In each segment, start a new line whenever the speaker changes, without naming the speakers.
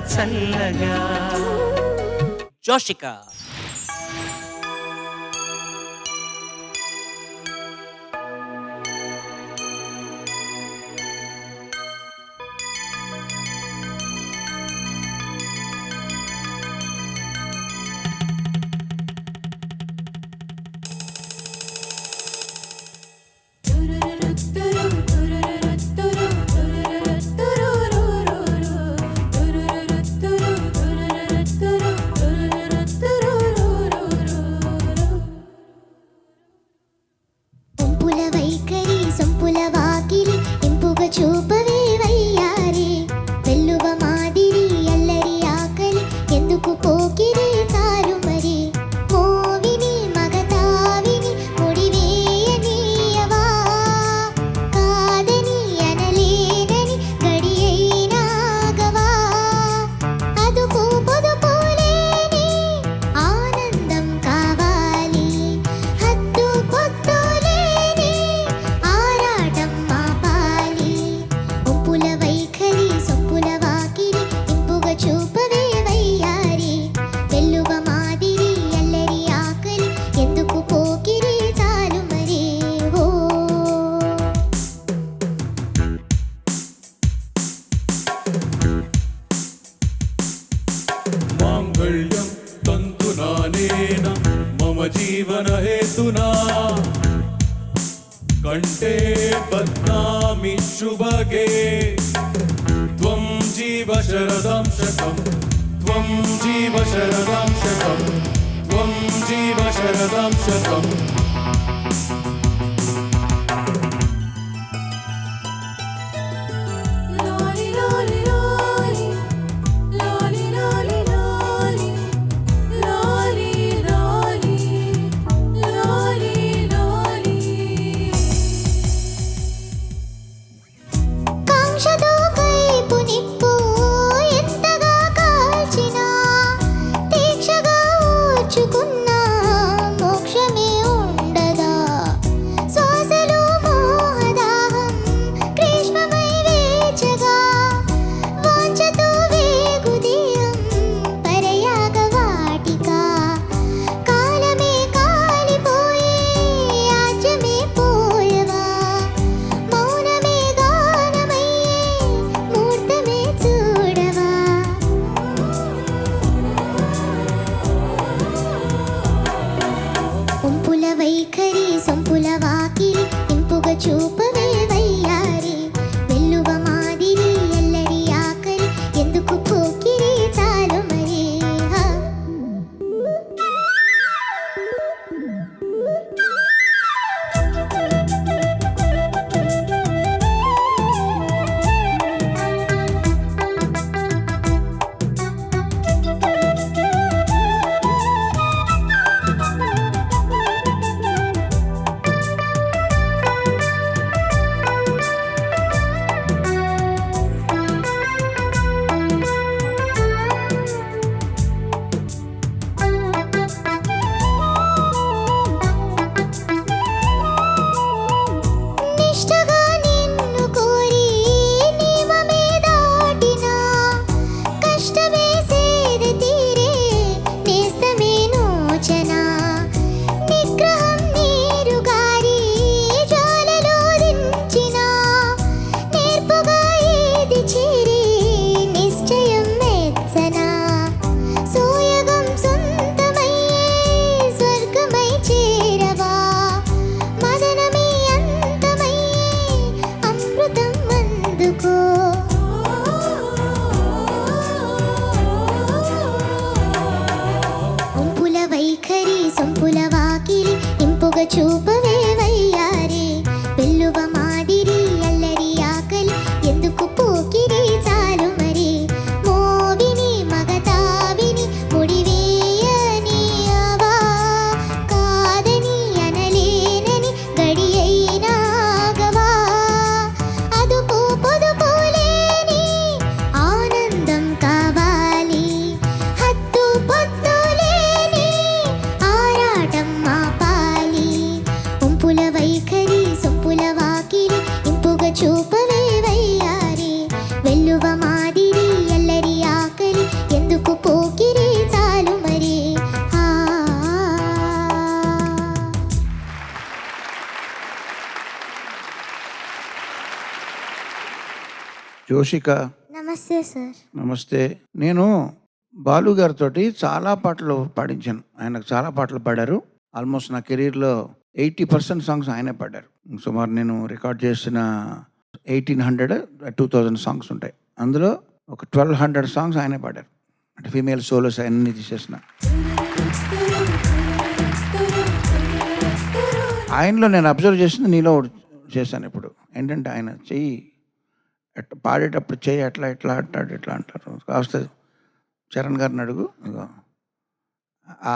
చల్లగా. జోషిక
చూపవే వయ్యారి వెల్లువ మాదిరి అల్లరి ఆకలి ఎందుకు పోకిరి చాలు మరి మోవిని మగతావిని ముడివేయనీయవా కాదని అనలేనని గడియైనాగవా అదుపు పొదుపు లేని ఆనందం కావాలి హద్దు పొద్దు లేని ఆరాటం మాపాలి ఒంపుల వైఖరి సొంపుల వాకిలి ఇంపుగా చూపవే వయ్యారి వెల్లువ మాదిరి అల్లరి ఆకలి ఎందుకు పోకిరి చాలు మరి ఓ
మాంగళ్యం తంతునానేన మమ జీవన హేతునా కంఠే బధ్నామి శుభగే త్వం జీవ శరదాం శతం త్వం జీవ శరదాం శతం త్వం జీవ శరదాం శతం
లాలి లాలి లాలి లాలి లాలి లాలి లాలి లాలి లాలి లాలి కాంక్షతో కైపు నిప్పు ఎంతగా కాల్చినా దీక్షగా ఓర్చుకున్నా మోక్షమే ఉండదా శ్వాసలో మోహదాహం గ్రీష్మమై వేచగా వాంఛతో వేగుదీయం పరయాగ వాటిక కాలమే కాలిపోయే ఆజ్యమే పోయవా మౌనమే గానమయ్యే మూర్తమే చూడవా ఒంపుల వైఖరి సొంపుల వాకిలి ఇంపుగా చూపవే వయ్యారి వెల్లువ మాదిరి అల్లరి ఆకలి ఎందుకు పోకిరి చాలు మరి హా నిష్టగా నిన్ను కోరి నియమమే దాటినా కష్టమే సేద తీరే నేస్తమే నోచనా నిగ్రహం నీరు గారి జ్వాలలో దించినా నేర్పుగా ఏది చేరి నిశ్చయం మెచ్చనా సోయగం సొంతమయ్యే స్వర్గమై చేరవా మదనమే అంతమయ్యే అమృతం అందుకో ఒంపుల వైఖరి సొంపుల వాకిలి ఇంపుగా చూపవే వయ్యారి వెల్లువ మాదిరి అల్లరి ఆకలి ఎందుకు పోకిరి చాలు మరి మోవిని మగతావిని ముడివేయనీయవా కాదని అనలేనని గడియైనాగవా అదుపు పొదుపు లేని ఆనందం కావాలి హద్దు పొద్దు లేని ఆరాటం మాపాలి ఒంపుల
జోషిక,
నమస్తే సార్.
నమస్తే. నేను బాలు గారితో చాలా పాటలు పాడించాను. ఆయనకు చాలా పాటలు పాడారు. ఆల్మోస్ట్ నా కెరీర్లో 80% సాంగ్స్ ఆయనే పాడారు. సుమారు నేను రికార్డ్ చేసిన 1800, 2000 సాంగ్స్ ఉంటాయి. అందులో ఒక 1200 సాంగ్స్ ఆయనే పాడారు. అంటే ఫీమేల్ సోలోస్ అన్నీ తీసేసిన. ఆయనలో నేను అబ్జర్వ్ చేసింది నీలో ఒకటి చేశాను ఇప్పుడు. ఏంటంటే ఆయన చెయ్యి పాడేటప్పుడు చెయ్యి ఎట్లా ఎట్లా అంటాడు, ఎట్లా అంటారు. కాస్త చరణ్ గారిని అడుగు. ఇగో ఆ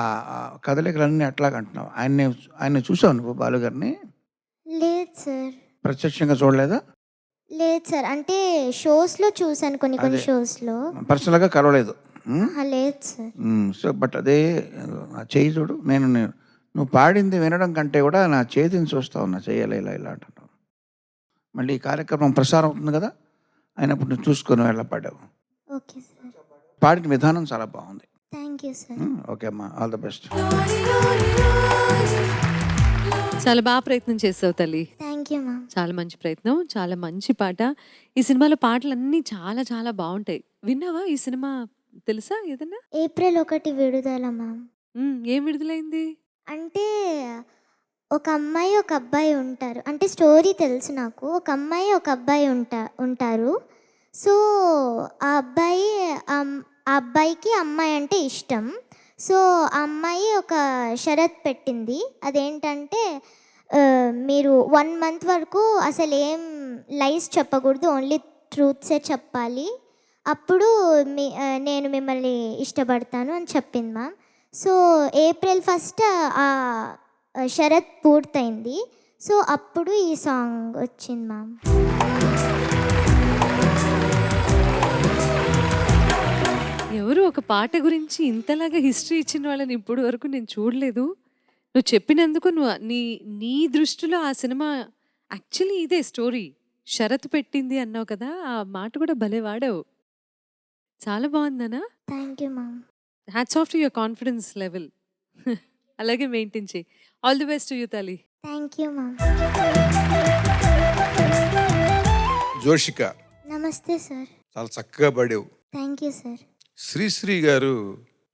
కదలికలన్నీ ఎట్లాగ అంటున్నావు. ఆయన్ని చూసావు నువ్వు బాలు గారిని?
లేదు సార్.
ప్రత్యక్షంగా చూడలేదా?
లేదు సార్. అంటే షోస్లో చూశాను, కొన్ని
అదే.
షోస్లో.
పర్సనల్గా కలవలేదు.
లేదు సార్.
సో బట్ అదే ఆ చెయ్యి చూడు. నువ్వు పాడింది వినడం కంటే కూడా నా చేతిని చూస్తా ఉన్నా, చెయ్యాలి ఇలా ఇలా అంటున్నావు. మళ్ళీ ఈ కార్యక్రమం ప్రసారం అవుతుంది కదా, అయినప్పుడు నువ్వు చూసుకొని ఎలా పాడావు.
Okay sir.
పాడిన విధానం చాలా బాగుంది.
Thank you sir.
ఓకే అమ్మా, ఆల్ ద బెస్ట్.
చాలా బాగా ప్రయత్నం చేసావు తల్లి.
Thank you ma'am.
చాలా మంచి ప్రయత్నం, చాలా మంచి పాట. ఈ సినిమాలో పాటలన్నీ చాలా చాలా బాగుంటాయి. విన్నావా ఈ సినిమా? తెలుసా ఏదన్నా?
ఏప్రిల్ 1 విడుదల మ్యామ్.
ఏం విడుదలైంది?
అంటే ఒక అమ్మాయి ఒక అబ్బాయి ఉంటారు. అంటే స్టోరీ తెలుసు నాకు. ఒక అమ్మాయి ఒక అబ్బాయి ఉంటారు. సో ఆ అబ్బాయికి అమ్మాయి అంటే ఇష్టం. సో ఆ అమ్మాయి ఒక షరత్ పెట్టింది. అదేంటంటే మీరు 1 మంత్ వరకు అసలు ఏం లైస్ చెప్పకూడదు, ఓన్లీ ట్రూత్సే చెప్పాలి. అప్పుడు నేను మిమ్మల్ని ఇష్టపడతాను అని చెప్పింది మ్యామ్. సో ఏప్రిల్ 1 ఆ షరత్ పూర్తయింది. సో అప్పుడు ఈ సాంగ్ వచ్చింది మ్యామ్.
ఎవరు ఒక పాట గురించి ఇంతలాగా హిస్టరీ ఇచ్చిన వాళ్ళని ఇప్పుడు వరకు నేను చూడలేదు. నువ్వు చెప్పినందుకు నీ దృష్టిలో ఆ సినిమా యాక్చువల్లీ ఇదే స్టోరీ. షరతు పెట్టింది అన్నావు కదా, ఆ మాట కూడా భలే వాడావు. చాలా బాగుందనా?
Thank you ma'am.
Hats off to your confidence level. అలాగే మెయింటైన్ చేయి. All the best to you తల్లి.
Thank you ma'am.
జోషిక,
నమస్తే సార్.
చాలా చక్కగా పాడావు.
Thank you sir.
శ్రీశ్రీ గారు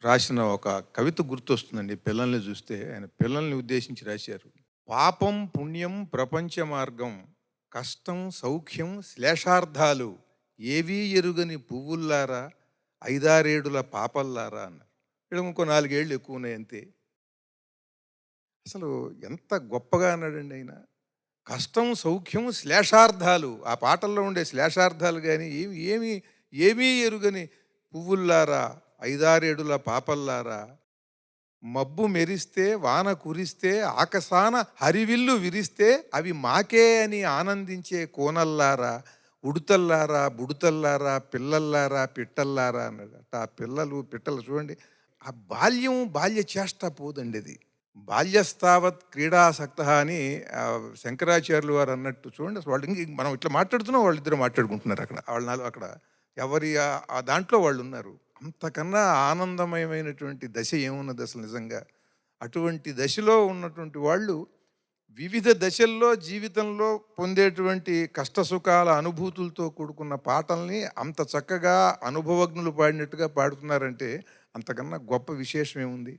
రాసిన ఒక కవిత గుర్తొస్తుందండి. పిల్లల్ని చూస్తే ఆయన పిల్లల్ని ఉద్దేశించి రాశారు. పాపం పుణ్యం ప్రపంచ మార్గం, కష్టం సౌఖ్యం శ్లేషార్థాలు, ఏవీ ఎరుగని పువ్వుల్లారా, 5-6 పాపల్లారా అన్నారు. ఇక్కడ ఇంకో 4 ఏళ్ళు ఎక్కువ ఉన్నాయి అంతే. అసలు ఎంత గొప్పగా అన్నాడండి ఆయన. కష్టం సౌఖ్యం శ్లేషార్థాలు, ఆ పాటల్లో ఉండే శ్లేషార్థాలు కానీ ఏమీ ఎరుగని పువ్వుల్లారా, 5-6 పాపల్లారా, మబ్బు మెరిస్తే వాన కురిస్తే ఆకాశాన హరివిల్లు విరిస్తే అవి మాకే అని ఆనందించే కోనల్లారా, ఉడుతల్లారా బుడుతల్లారా, పిల్లల్లారా పిట్టల్లారా అన్నాడు. ఆ పిల్లలు పిట్టలు చూడండి, ఆ బాల్య చేష్ట పోదండి. అది బాల్యస్తావత్ క్రీడాసక్త అని శంకరాచార్యులు వారు అన్నట్టు చూడండి. అసలు వాళ్ళు మనం ఇట్లా మాట్లాడుతున్నాం, వాళ్ళిద్దరు మాట్లాడుకుంటున్నారు అక్కడ. వాళ్ళు అక్కడ ఎవరి ఆ దాంట్లో వాళ్ళు ఉన్నారు. అంతకన్నా ఆనందమయమైనటువంటి దశ ఏమున్నది అసలు నిజంగా. అటువంటి దశలో ఉన్నటువంటి వాళ్ళు వివిధ దశల్లో జీవితంలో పొందేటువంటి కష్టసుఖాల అనుభూతులతో కూడుకున్న పాటల్ని అంత చక్కగా అనుభవజ్ఞులు పాడినట్టుగా పాడుతున్నారంటే అంతకన్నా గొప్ప విశేషం ఏముంది.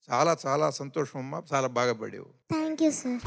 చాలా చాలా సంతోషం అమ్మా, చాలా బాగా పాడావు.
Thank you sir.